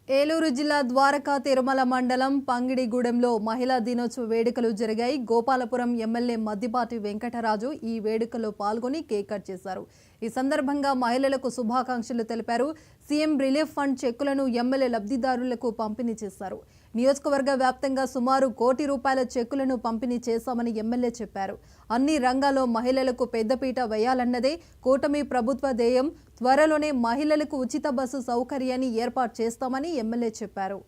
ఏలూరు జిల్లా ద్వారకా తిరుమల మండలం పంగిడిగూడెంలో మహిళా దినోత్సవ వేడుకలు జరిగాయి. గోపాలపురం ఎమ్మెల్యే మద్దిపాటి వెంకటరాజు ఈ వేడుకల్లో పాల్గొని కేక్ కట్ చేశారు. ఈ సందర్భంగా మహిళలకు శుభాకాంక్షలు తెలిపారు. సీఎం రిలీఫ్ ఫండ్ చెక్కులను ఎమ్మెల్యే లబ్ధిదారులకు పంపిణీ చేశారు. నియోజకవర్గ వ్యాప్తంగా సుమారు ₹1 కోటి చెక్కులను పంపిణీ చేశామని ఎమ్మెల్యే చెప్పారు. అన్ని రంగాల్లో మహిళలకు పెద్దపీట వేయాలన్నదే కూటమి ప్రభుత్వ ధ్యేయం. త్వరలోనే మహిళలకు ఉచిత బస్సు సౌకర్యాన్ని ఏర్పాటు చేస్తామని ఎమ్మెల్యే చెప్పారు.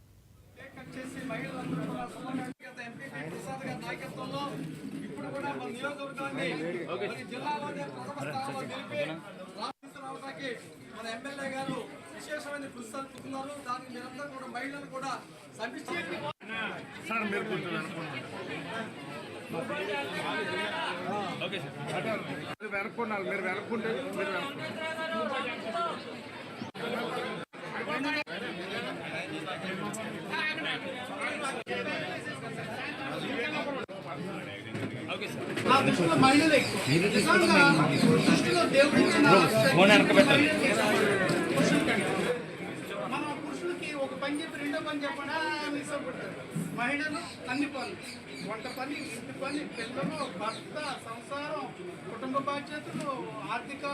మన పురుషులకి ఒక పని చెప్పి రెండో పని చెప్పడా మహిళలు అన్ని పనులు, వంట పని, ఇంటి పని, పిల్లలు, భర్త, సంసారం, కుటుంబ బాధ్యతలు, ఆర్థిక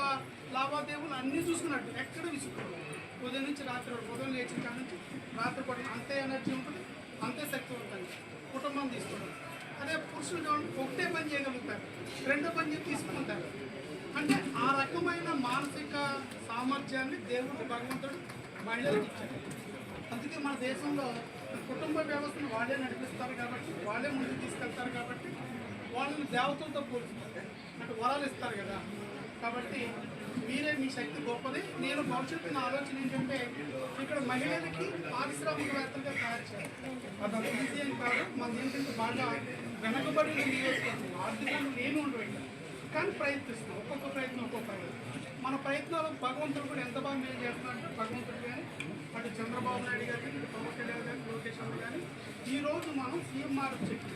లావాదేవీలు అన్నీ చూసుకున్నట్టు ఎక్కడ విసుకుంటారు. ఉదయం నుంచి రాత్రి, ఉదయం లేచిన కాడ నుంచి రాత్రి కూడా అంతే ఎనర్జీ ఉంటుంది, అంతే శక్తి ఉంటుంది. కుటుంబం తీసుకుంటారు. అదే పురుషులు ఒకటే పని చేయగలుగుతారు, రెండో పని చెప్పి తీసుకుంటారు. అంటే ఆ రకమైన మానసిక సామర్థ్యాన్ని దేవుడు భగవంతుడు మహిళలకు ఇచ్చారు. అందుకే మన దేశంలో కుటుంబ వ్యవస్థను వాళ్ళే నడిపిస్తారు కాబట్టి, వాళ్ళే ముందుకు తీసుకెళ్తారు కాబట్టి వాళ్ళని దేవతలతో పోల్చుతారు, అంటే వరాలు ఇస్తారు కదా. కాబట్టి మీరే, మీ శక్తి గొప్పది. నేను భవిష్యత్తు ఆలోచన ఏంటంటే ఇక్కడ మహిళలకి పారిశ్రామికవేత్తలుగా తయారు చేయాలి. అది ఈజీ అని కాదు. మన ఏంటంటే బాగా వెనకబడిన నియోజకవర్గం, ఆర్థికంగా నేను ఉండవు, కానీ ప్రయత్నిస్తున్నాం. ఒక్కొక్క ప్రయత్నం ఒక్కొక్క ప్రయత్నం. మన ప్రయత్నాలు భగవంతుడు కూడా ఎంత బాగా మేలు చేస్తున్నారంటే భగవంతుడు కానీ, అటు చంద్రబాబు నాయుడు గారు, ఇటు పవన్ కళ్యాణ్ గారు, లోకేష్ గారు కానీ ఈరోజు మనం సీఎంఆర్ చెక్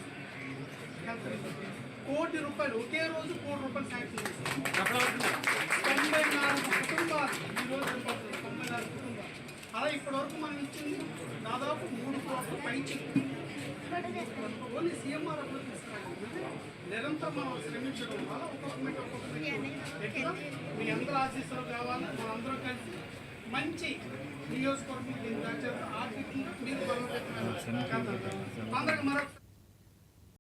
₹1 కోటి, ఒకే రోజు ₹1 కోటి శాంక్షన్ చేస్తాం. 94 కుటుంబాలు ఈరోజు 94 కుటుంబాలు. అలా ఇప్పటివరకు మనం ఇచ్చింది దాదాపు 3 కోట్ల పైచి. ఓన్లీ సీఎంఆర్ అభివృద్ధి ఇస్తున్నాం. నిరంతరం మనం శ్రమించడం వల్ల ఒక్కొక్క ఎట్లా మీ అందరూ ఆశీస్సులు కావాలి. మనందరం కలిసి మంచి నియోజకవర్గం ఆర్థికంగా మీరు బలోపేతమైన అందరికి మరొక